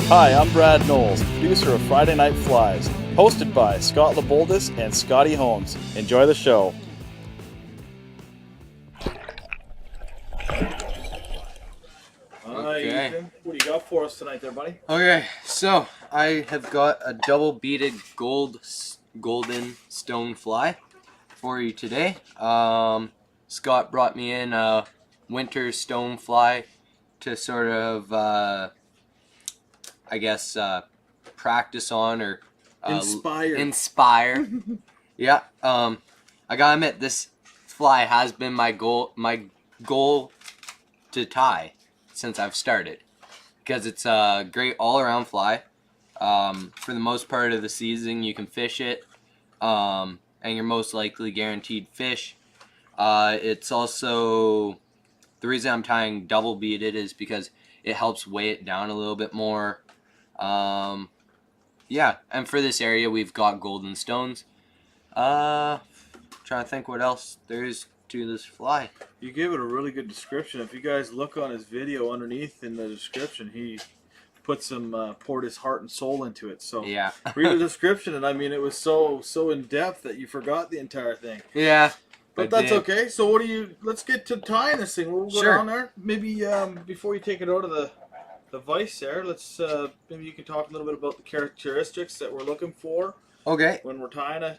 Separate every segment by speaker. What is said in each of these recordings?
Speaker 1: Hi, I'm Brad Knowles, producer of Friday Night Flies, hosted by Scott LeBoldis and Scotty Holmes. Enjoy the show. Hi, Ethan. What do you got for us tonight there, buddy?
Speaker 2: Okay, so I have got a double beaded golden stonefly for you today. Scott brought me in a winter stonefly to sort of, I guess, practice on or inspire. Yeah. I gotta admit, this fly has been my goal to tie since I've started, because it's a great all-around fly. For the most part of the season, you can fish it, and you're most likely guaranteed fish. It's also, the reason I'm tying double beaded is because it helps weigh it down a little bit more. Yeah, and for this area, we've got golden stones. Trying to think what else there is to this fly.
Speaker 1: You gave it a really good description. If you guys look on his video underneath in the description, he put poured his heart and soul into it. So
Speaker 2: yeah,
Speaker 1: read the description, and I mean, it was so in depth that you forgot the entire thing.
Speaker 2: Yeah,
Speaker 1: but that's okay. So let's get to tying this thing. We'll go down there. Maybe before you take it out of the vise there, let's maybe you can talk a little bit about the characteristics that we're looking for.
Speaker 2: Okay.
Speaker 1: When we're tying a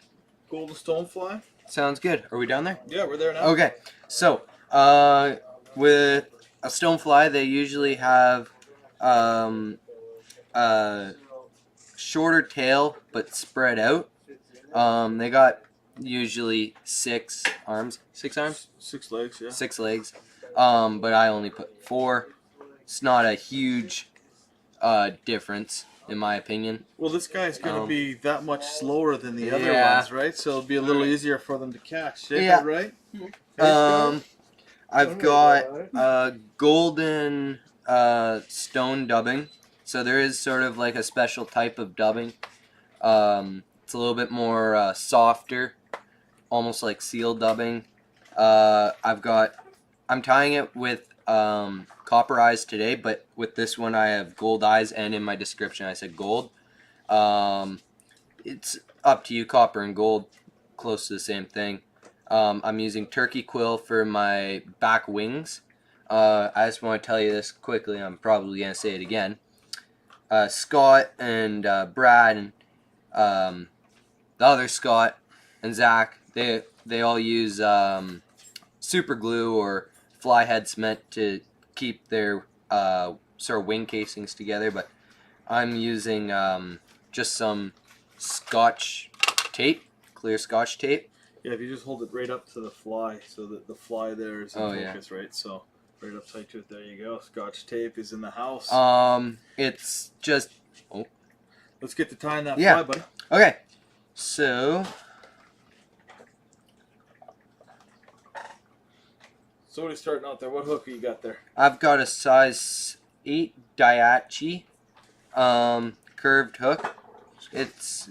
Speaker 1: golden stonefly.
Speaker 2: Sounds good. Are we down there?
Speaker 1: Yeah, we're there now.
Speaker 2: Okay. So, with a stonefly, they usually have a shorter tail but spread out. They got usually 6 arms. 6 arms?
Speaker 1: 6 legs, yeah.
Speaker 2: 6 legs. But I only put 4. It's not a huge difference, in my opinion.
Speaker 1: Well, this guy's going to be that much slower than the other ones, right? So it'll be a little easier for them to catch. Is that right?
Speaker 2: I've got golden stone dubbing. So there is sort of like a special type of dubbing. It's a little bit more softer, almost like seal dubbing. I'm tying it with copper eyes today, but with this one I have gold eyes, and in my description I said gold. It's up to you, copper and gold, close to the same thing. I'm using turkey quill for my back wings. I just want to tell you this quickly, I'm probably going to say it again. Scott and Brad and the other Scott and Zach, they all use super glue or fly head cement to keep their sort of wing casings together, but I'm using just some Scotch tape, clear Scotch tape.
Speaker 1: Yeah, if you just hold it right up to the fly so that the fly there is in focus, right? So right up tight to it, there you go. Scotch tape is in the house.
Speaker 2: It's just... Oh.
Speaker 1: Let's get to tying that fly, buddy.
Speaker 2: Okay, so...
Speaker 1: So what are you starting out there? What hook you got there?
Speaker 2: I've got a size 8 Daiichi curved hook. It's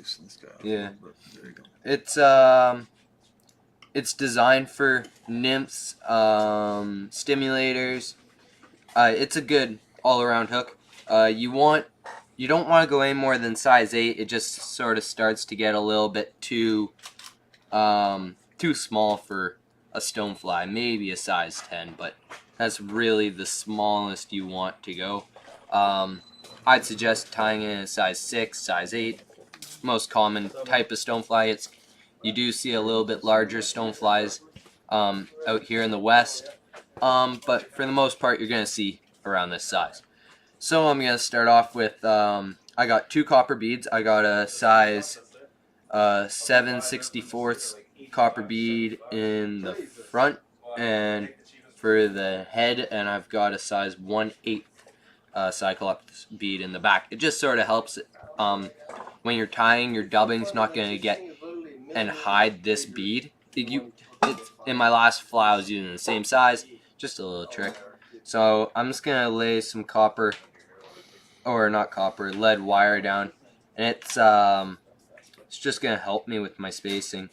Speaker 2: it's designed for nymphs, stimulators. It's a good all-around hook. You don't want to go any more than size 8. It just sort of starts to get a little bit too small for a stonefly, maybe a size 10, but that's really the smallest you want to go. I'd suggest tying in a size 6, size 8. Most common type of stonefly. You do see a little bit larger stoneflies out here in the west, but for the most part you're going to see around this size. So I'm going to start off with, I got 2 copper beads. I got a size 7/64 copper bead in the front and for the head, and I've got a size 1/8 cyclops bead in the back. It just sort of helps it, when you're tying, your dubbing's not going to get and hide this bead. In my last fly I was using the same size, just a little trick. So I'm just going to lay some copper, or not copper, lead wire down, and it's just going to help me with my spacing.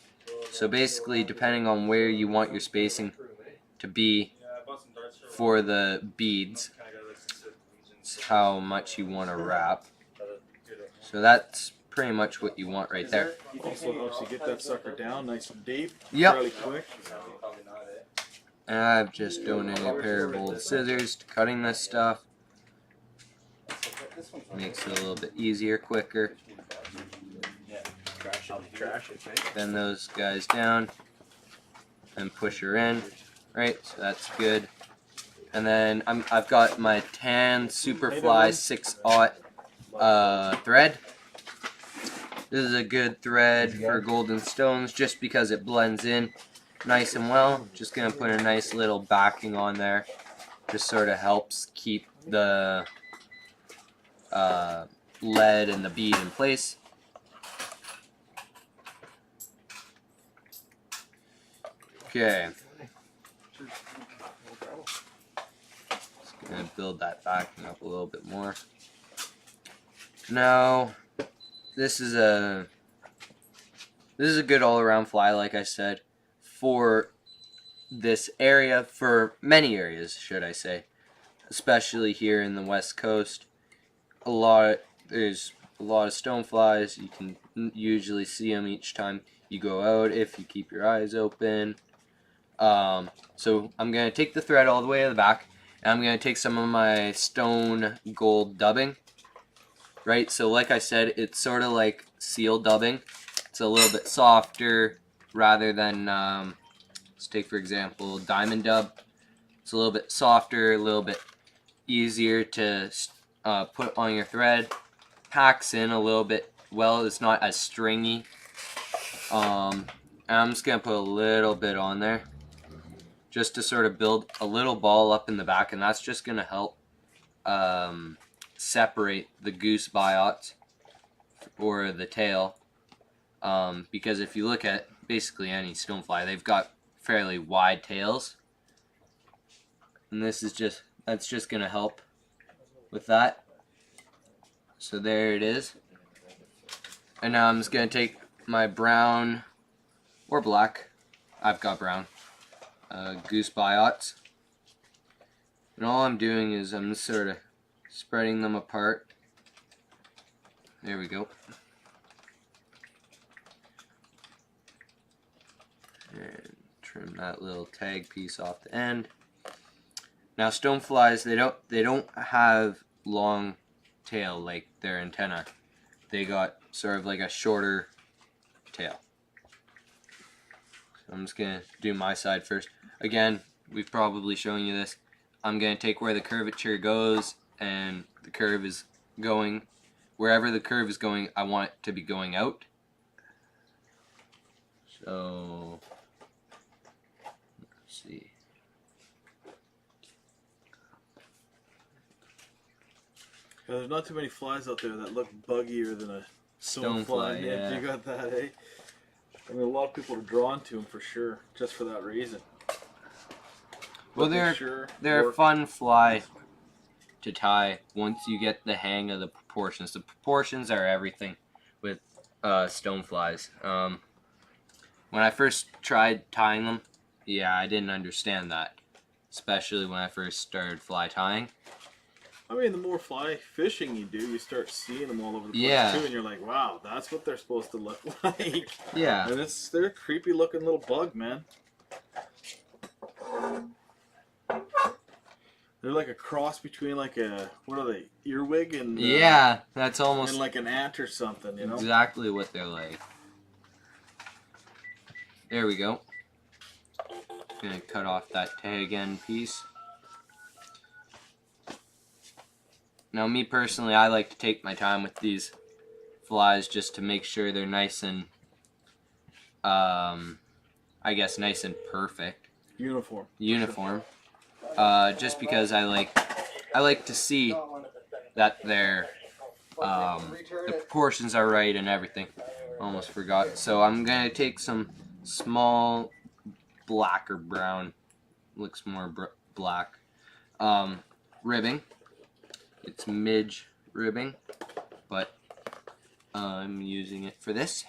Speaker 2: So basically, depending on where you want your spacing to be for the beads, it's how much you want to wrap. So that's pretty much what you want right there.
Speaker 1: Also helps you get that sucker down nice and deep,
Speaker 2: Yep.
Speaker 1: fairly quick.
Speaker 2: And I've just donated a pair of old scissors to cutting this stuff. Makes it a little bit easier, quicker. Bend those guys down and push her in. Right, so that's good. And then I've got my tan Superfly 6/0 thread. This is a good thread for golden stones just because it blends in nice and well. Just gonna put a nice little backing on there. Just sort of helps keep the lead and the bead in place. Okay. Just gonna build that backing up a little bit more. Now, this is a good all-around fly, like I said, for this area, for many areas, should I say, especially here in the West Coast. There's a lot of stoneflies. You can usually see them each time you go out if you keep your eyes open. So I'm going to take the thread all the way to the back, and I'm going to take some of my stone gold dubbing. Right, so like I said, it's sort of like seal dubbing. It's a little bit softer rather than, let's take for example, diamond dub. It's a little bit softer, a little bit easier to put on your thread. Packs in a little bit well, it's not as stringy. And I'm just going to put a little bit on there just to sort of build a little ball up in the back, and that's just going to help separate the goose biots or the tail, because if you look at basically any stonefly, they've got fairly wide tails, and that's just going to help with that. So there it is. And now I'm just going to take my brown or black, I've got brown, goose biots, and all I'm doing is I'm just sort of spreading them apart. There we go. And trim that little tag piece off the end. Now stoneflies, they don't have long tail like their antenna. They got sort of like a shorter tail. So I'm just gonna do my side first. Again, we've probably shown you this. I'm gonna take where the curvature goes, and the curve is going wherever the curve is going. I want it to be going out. So let's see.
Speaker 1: Yeah, there's not too many flies out there that look buggier than a
Speaker 2: Stonefly, yeah.
Speaker 1: You got that, eh? I mean, a lot of people are drawn to them for sure, just for that reason.
Speaker 2: Well, they're a fun fly to tie once you get the hang of the proportions. The proportions are everything with stoneflies. When I first tried tying them, yeah, I didn't understand that, especially when I first started fly tying.
Speaker 1: I mean, the more fly fishing you do, you start seeing them all over the place too, and you're like, wow, that's what they're supposed to look like.
Speaker 2: Yeah.
Speaker 1: And they're a creepy looking little bug, man. They're like a cross between like a, what are they, earwig and...
Speaker 2: yeah, that's almost...
Speaker 1: and like an ant or something, you know?
Speaker 2: Exactly what they're like. There we go. Gonna cut off that tag end piece. Now, me personally, I like to take my time with these flies just to make sure they're nice and, I guess, nice and perfect. Uniform. Just because I like to see that the proportions are right and everything. Almost forgot. So I'm gonna take some small black or brown, looks more black, ribbing. It's midge ribbing, but I'm using it for this.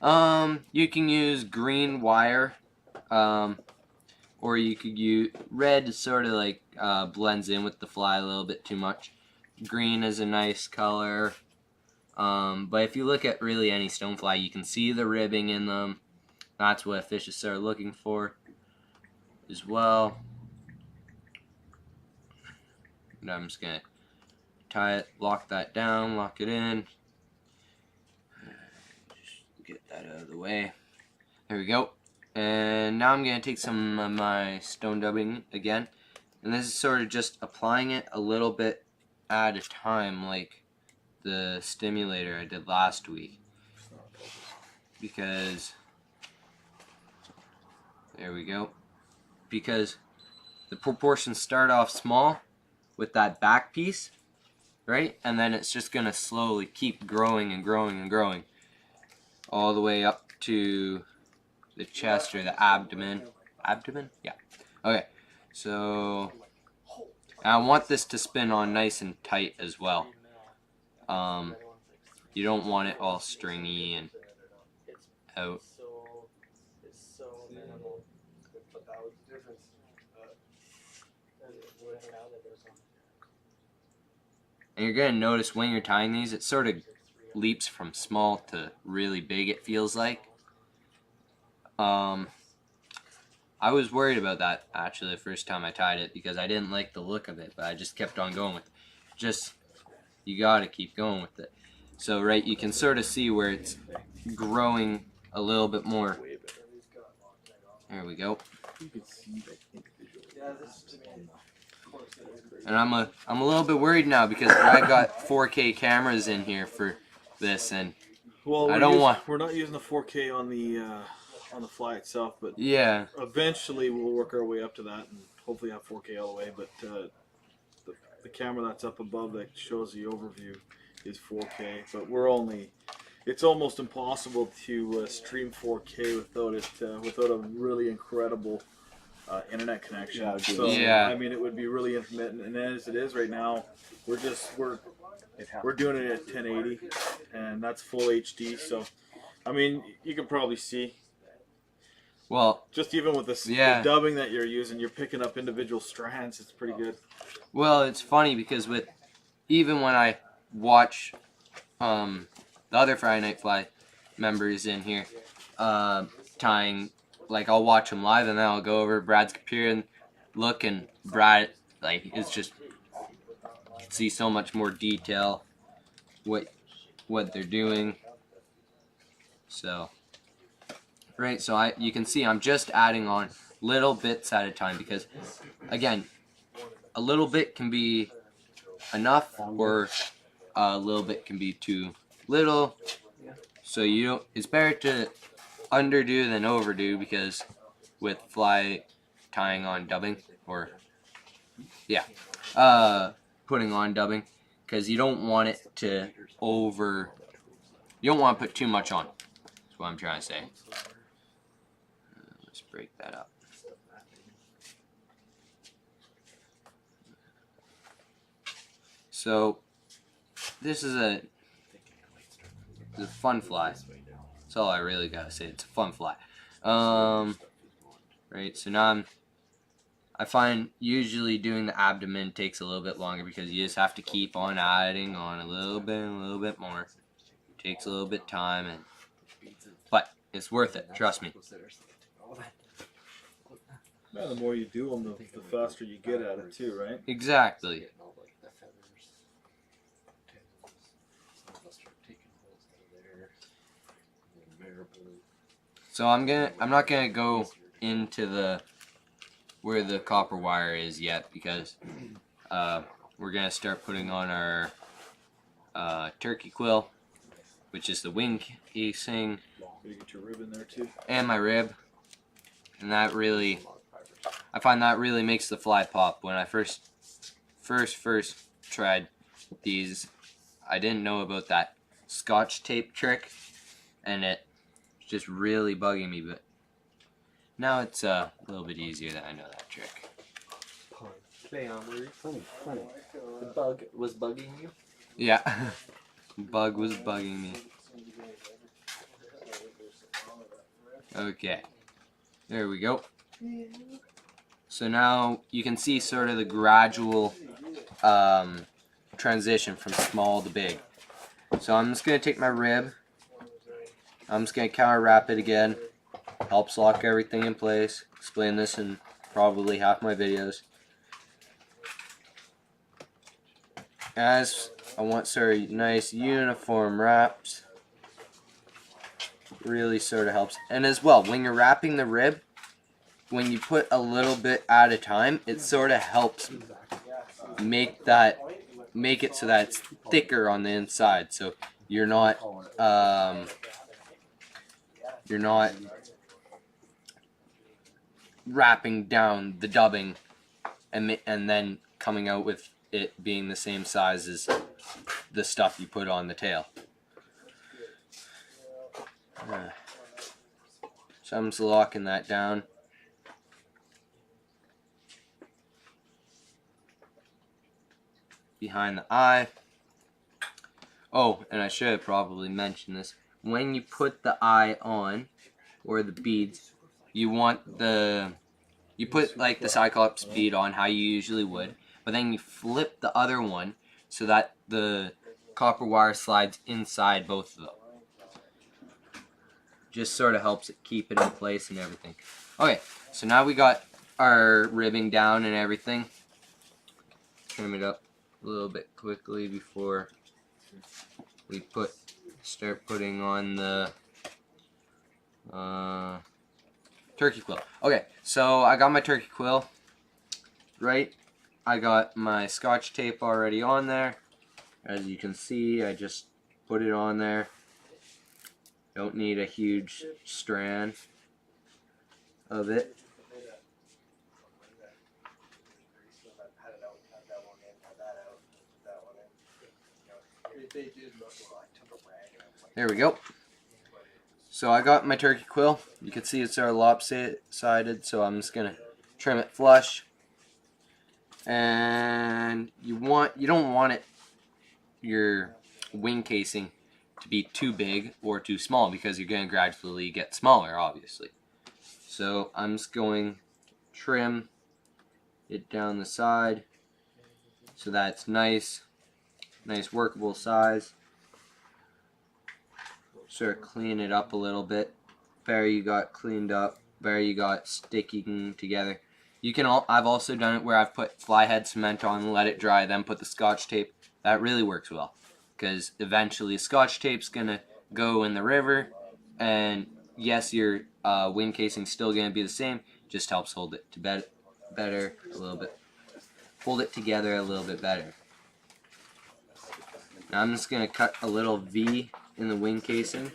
Speaker 2: You can use green wire, or you could use red. Sort of like blends in with the fly a little bit too much. Green is a nice color. But if you look at really any stonefly, you can see the ribbing in them. That's what fishes start looking for as well. And I'm just gonna tie it, lock that down, lock it in. Just get that out of the way. There we go. And now I'm gonna take some of my stone dubbing again. And this is sort of just applying it a little bit at a time, like the stimulator I did last week. Because, there we go. Because the proportions start off small with that back piece, right? And then it's just gonna slowly keep growing and growing and growing all the way up to the chest or the abdomen. Abdomen? Yeah. Okay. So I want this to spin on nice and tight as well. You don't want it all stringy and out. And you're going to notice when you're tying these, it sort of leaps from small to really big, it feels like. I was worried about that actually the first time I tied it because I didn't like the look of it, but I just kept on going with it. Just, you gotta keep going with it. So, right, you can sort of see where it's growing a little bit more. There we go. And I'm a little bit worried now because I got 4K cameras in here for this, and
Speaker 1: well,
Speaker 2: I don't want.
Speaker 1: We're not using the 4K on the fly itself, but
Speaker 2: yeah,
Speaker 1: eventually we'll work our way up to that and hopefully have 4K all the way. But the camera that's up above that shows the overview is 4K, but it's almost impossible to stream 4K without a really incredible internet connection.
Speaker 2: Yeah.
Speaker 1: I mean, it would be really intermittent, and as it is right now, we're doing it at 1080, and that's full HD. So, I mean, you can probably see.
Speaker 2: Well,
Speaker 1: just even with the dubbing that you're using, you're picking up individual strands. It's pretty good.
Speaker 2: Well, it's funny because even when I watch the other Friday Night Fly members in here tying, like I'll watch them live and then I'll go over to Brad's computer and look, and Brad it's just, you can see so much more detail what they're doing. So. Right, so you can see I'm just adding on little bits at a time because, again, a little bit can be enough or a little bit can be too little. So it's better to underdo than overdo because with fly tying on dubbing putting on dubbing, because you don't want it to you don't want to put too much on. That's what I'm trying to say. Let's break that up. So this is a fun fly. That's all I really gotta say. It's a fun fly. Right. So now I find usually doing the abdomen takes a little bit longer because you just have to keep on adding on a little bit more. It takes a little bit of time, but it's worth it. Trust me.
Speaker 1: Yeah, the more you do them, the faster you get at it too, right?
Speaker 2: Exactly. So I'm not gonna go into where the copper wire is yet because we're gonna start putting on our turkey quill, which is the wing casing.
Speaker 1: You get your rib in there too.
Speaker 2: And my rib, and I find that really makes the fly pop. When I first tried these, I didn't know about that Scotch tape trick, and it was just really bugging me, but now it's a little bit easier that I know that trick.
Speaker 3: The bug was bugging you?
Speaker 2: Yeah, bug was bugging me. Okay, there we go. So now you can see sort of the gradual transition from small to big. So I'm just going to take my rib. I'm just going to counter wrap it again. Helps lock everything in place. Explain this in probably half my videos. As I want sort of nice uniform wraps. Really sort of helps. And as well, when you're wrapping the rib, when you put a little bit at a time, it sort of helps make it so that it's thicker on the inside. So you're not wrapping down the dubbing and then coming out with it being the same size as the stuff you put on the tail. So I'm just locking that down. Behind the eye. Oh, and I should have probably mentioned this. When you put the eye on, or the beads, you put like the Cyclops bead on how you usually would, but then you flip the other one so that the copper wire slides inside both of them. Just sort of helps it keep it in place and everything. Okay, so now we got our ribbing down and everything. Trim it up a little bit quickly before we start putting on the turkey quill. Okay, so I got my turkey quill, right? I got my Scotch tape already on there. As you can see, I just put it on there. Don't need a huge strand of it. There we go. So I got my turkey quill. You can see it's sort of lopsided, so I'm just gonna trim it flush. And you don't want your wing casing to be too big or too small, because you're going to gradually get smaller, obviously. So I'm just going to trim it down the side so that it's nice workable size. Sort of clean it up a little bit. There you got cleaned up. There you got sticking together. I've also done it where I've put fly head cement on, let it dry, then put the Scotch tape. That really works well, because eventually Scotch tape's gonna go in the river, and yes, your wing casing's still gonna be the same. Just helps hold it better a little bit. Hold it together a little bit better. Now I'm just gonna cut a little V in the wing casing.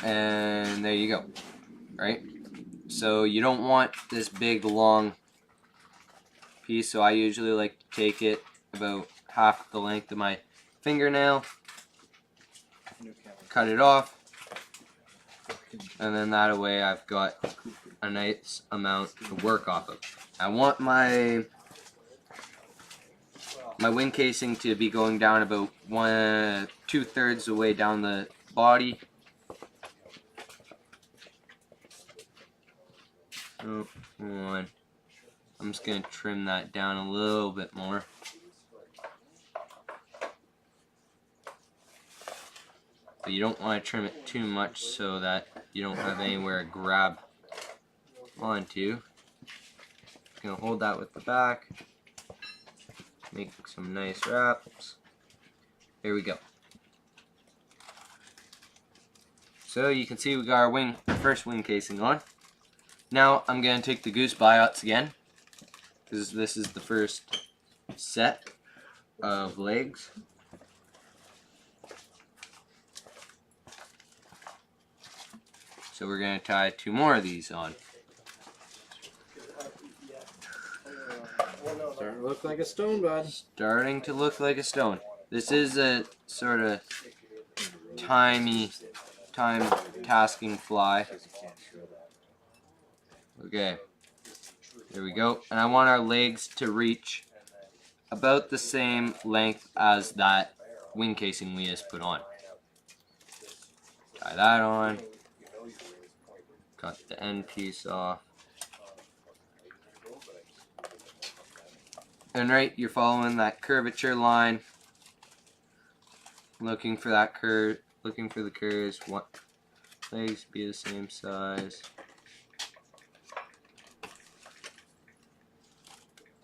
Speaker 2: And there you go, right? So you don't want this big long piece, so I usually like to take it about half the length of my fingernail, cut it off, and then that way I've got a nice amount to work off of. I want my wing casing to be going down about 2/3 the way down the body. Oh, hold on. I'm just going to trim that down a little bit more. But you don't want to trim it too much so that you don't have anywhere to grab onto. Just going to hold that with the back. Make some nice wraps. Here we go. So you can see we got our first wing casing on. Now I'm going to take the goose buyouts again, because this is the first set of legs. So we're going to tie 2 more of these on.
Speaker 3: Starting to look like a stone, bud.
Speaker 2: Starting to look like a stone. This is a sort of time tasking fly. Okay, there we go. And I want our legs to reach about the same length as that wing casing we just put on. Tie that on. Cut the end piece off. And right, you're following that curvature line, looking for that curve, looking for the curves. What legs be the same size.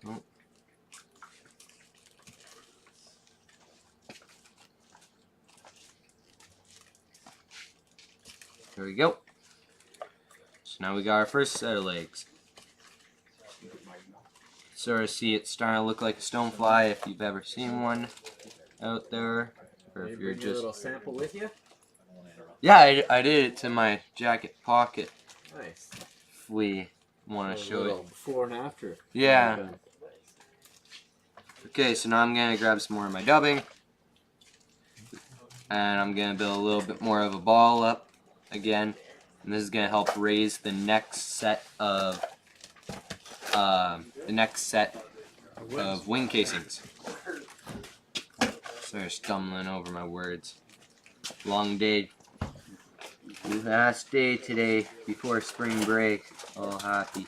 Speaker 2: Oh. There we go. So now we got our first set of legs. Sort of see it starting to look like a stonefly if you've ever seen one out there, or if you're
Speaker 3: Bring your
Speaker 2: just.
Speaker 3: little sample with you.
Speaker 2: Yeah, I did it to my jacket pocket.
Speaker 3: Nice.
Speaker 2: If we want to show it.
Speaker 3: Before and after.
Speaker 2: Yeah. Okay, so now I'm gonna grab some more of my dubbing, and I'm gonna build a little bit more of a ball up again, and this is gonna help raise the next set of wing casings. Sorry, stumbling over my words. Long day. Last day today before spring break. All happy.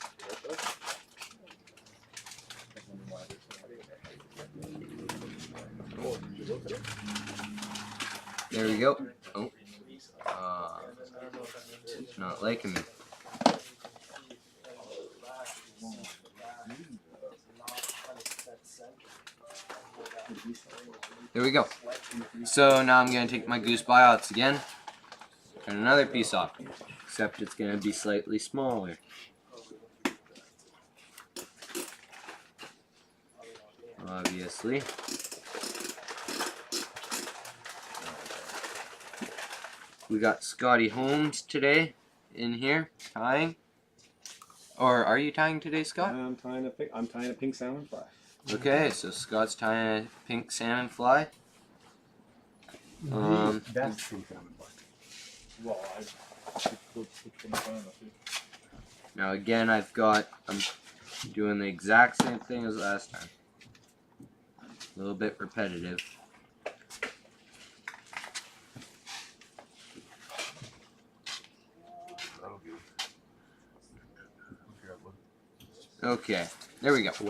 Speaker 2: There we go. Oh. It's not liking me. There we go. So now I'm going to take my goose buyouts again and another piece off, except it's going to be slightly smaller. Obviously. We got Scotty Holmes today in here tying. Or are you tying today, Scott?
Speaker 4: I'm tying a pink salmon fly.
Speaker 2: Okay, so Scott's tying a pink salmon fly.
Speaker 4: That's pink salmon fly. Well,
Speaker 2: Now again, I'm doing the exact same thing as last time. A little bit repetitive. Okay, there we go. So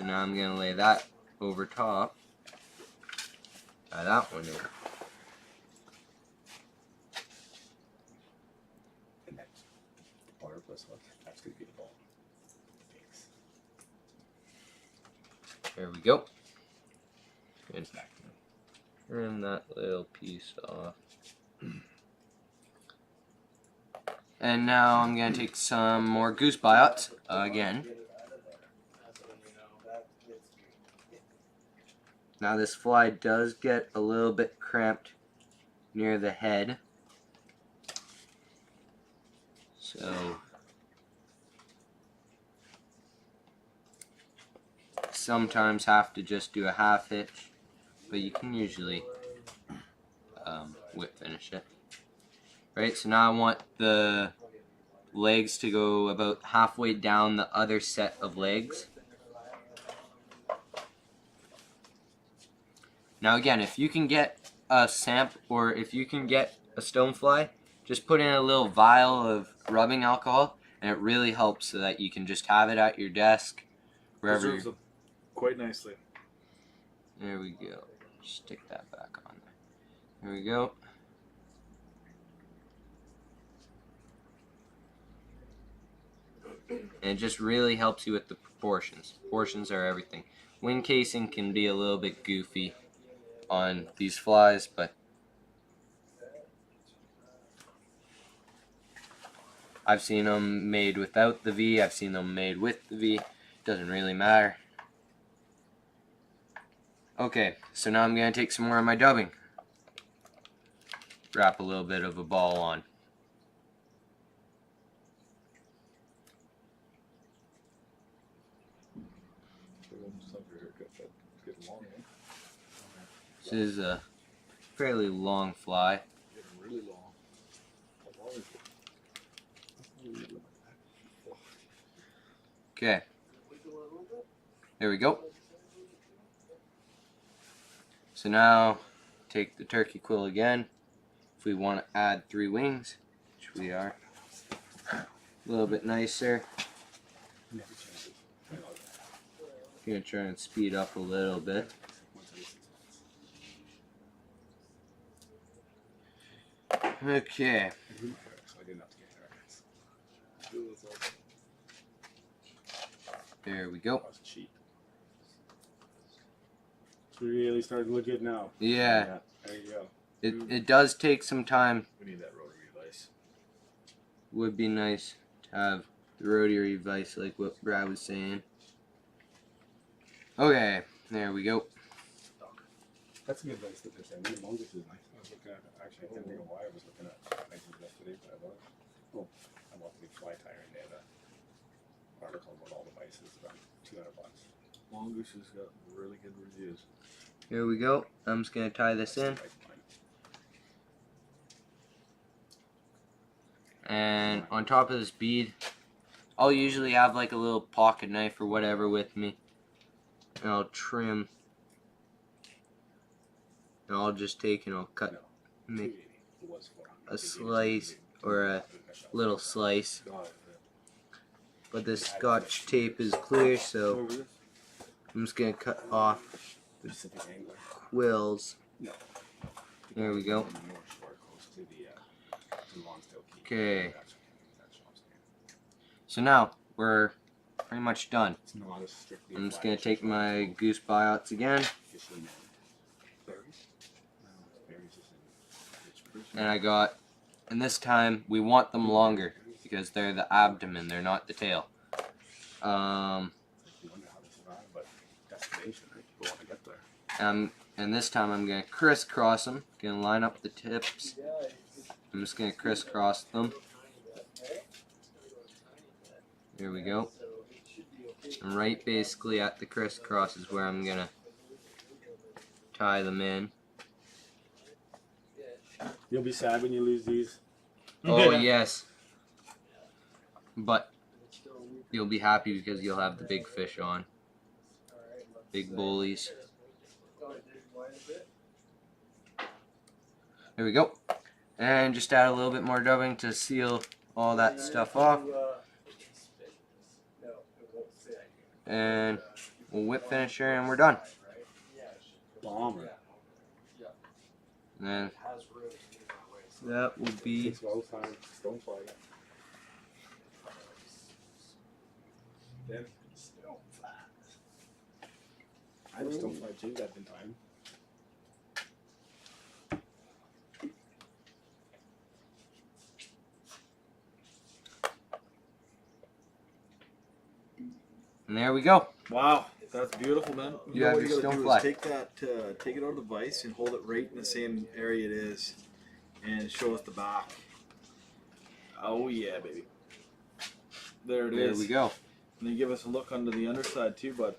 Speaker 2: now I'm going to lay that over top. Tie that one in. There we go. Good. Trim that little piece off. And now I'm going to take some more goose buyouts again. Now this fly does get a little bit cramped near the head. So sometimes have to just do a half hitch, but you can usually whip finish it. Right, so now I want the legs to go about halfway down the other set of legs. Now again, if you can get a or if you can get a stonefly, just put in a little vial of rubbing alcohol, and it really helps so that you can just have it at your desk, wherever.
Speaker 1: Preserves them quite nicely.
Speaker 2: There we go. Stick that back on there. There we go. And it just really helps you with the proportions. Proportions are everything. Wing casing can be a little bit goofy on these flies, but I've seen them made without the V. I've seen them made with the V. Doesn't really matter. Okay, so now I'm going to take some more of my dubbing. Wrap a little bit of a ball on. This is a fairly long fly. Okay. There we go. So now take the turkey quill again. If we want to add 3 wings, which we are, a little bit nicer.
Speaker 4: Never changes. I love that.
Speaker 2: Gonna try and speed up a little bit. Okay.
Speaker 4: I grew my hair, so I didn't have to get haircuts.
Speaker 2: There we go.
Speaker 4: That was cheap. It's really starting to look good now.
Speaker 2: Yeah.
Speaker 4: There you go.
Speaker 2: It does take some time.
Speaker 1: We need that rotary vise.
Speaker 2: Would be nice to have the rotary vise like what Brad was saying. Okay, there we go.
Speaker 4: That's a good advice that they're saying. The mongoose is nice. I was looking at it. Actually, I can't think of why I was looking at prices yesterday, but I bought it. Oh, I bought the big fly tire and they had an article about all the vices, about $200.
Speaker 1: Mongoose has got really good reviews.
Speaker 2: Here we go. I'm just gonna tie this in. And on top of this bead, I'll usually have like a little pocket knife or whatever with me. And I'll trim. And I'll just take and I'll cut, make a slice or a little slice. But this Scotch tape is clear, so I'm just gonna cut off the quills. There we go. Okay. So now we're pretty much done. I'm just gonna take my goose buyouts again. And and this time we want them longer because they're the abdomen, they're not the tail. And this time I'm gonna crisscross them. Gonna line up the tips. I'm just gonna crisscross them. There we go. And right basically at the crisscross is where I'm gonna tie them in.
Speaker 4: You'll be sad when you lose these.
Speaker 2: Oh yes. But you'll be happy because you'll have the big fish on. Big bullies. There we go. And just add a little bit more dubbing to seal all that stuff off. And we'll whip finisher and we're done.
Speaker 4: Bomber.
Speaker 2: And then that will be
Speaker 4: Takes well time. Stonefly. Then I just don't fly jigs that in time.
Speaker 2: and there we go.
Speaker 1: Wow, that's beautiful, man.
Speaker 2: You
Speaker 1: know
Speaker 2: have
Speaker 1: what
Speaker 2: your
Speaker 1: gotta do is
Speaker 2: Stonefly.
Speaker 1: take that, take it out of the vise and hold it right in the same area it is, and show us the back. Oh yeah, baby. There it is.
Speaker 2: There we go.
Speaker 1: And then give us a look under the underside too, bud.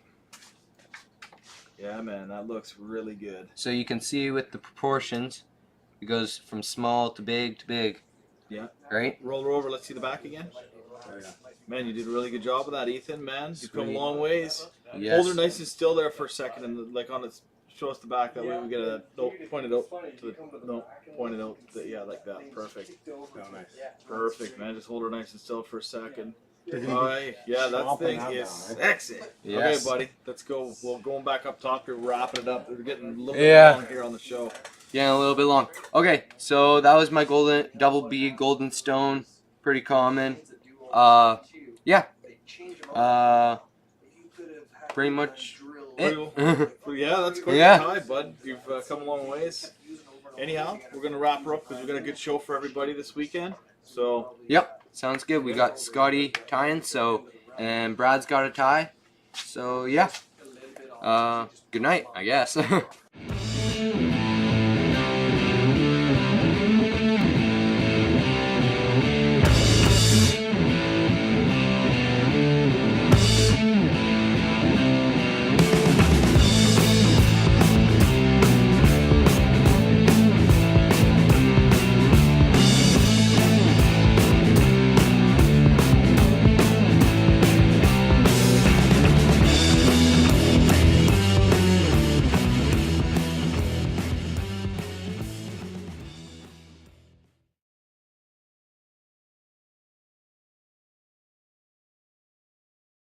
Speaker 1: Yeah, man, that looks really good.
Speaker 2: So you can see with the proportions, it goes from small to big to big.
Speaker 1: Yeah.
Speaker 2: Right?
Speaker 1: Roll her over. Let's see the back again.
Speaker 4: Oh, yeah.
Speaker 1: Man, you did a really good job of that, Ethan. Man, you've come a
Speaker 2: Sweet.
Speaker 1: long ways.
Speaker 2: Yes.
Speaker 1: Hold her nice and still there for a second, and like on its, show us the back. That way we get a point it out to the point it out. Yeah, like that. Perfect.
Speaker 4: Oh, nice.
Speaker 1: Perfect, man. Just hold her nice and still for a second.
Speaker 4: They're gonna be
Speaker 1: Alright, yeah, that
Speaker 4: chomping
Speaker 1: thing
Speaker 4: that
Speaker 1: is
Speaker 4: down,
Speaker 1: sexy.
Speaker 2: Yes.
Speaker 1: Okay, buddy, let's go. We're going back up top here, wrapping it up. We're getting a little
Speaker 2: Yeah.
Speaker 1: bit long here on the show.
Speaker 2: Yeah, a little bit long. Okay, so that was my golden double bead golden stone. Pretty common. Yeah. Pretty much it.
Speaker 1: Well, yeah, that's quite
Speaker 2: Yeah.
Speaker 1: a tie, bud. You've come a long ways. Anyhow, we're gonna wrap her up because we've got a good show for everybody this weekend. So
Speaker 2: Yep, sounds good. We got Scotty tying, and Brad's got a tie. So yeah. Good night, I guess.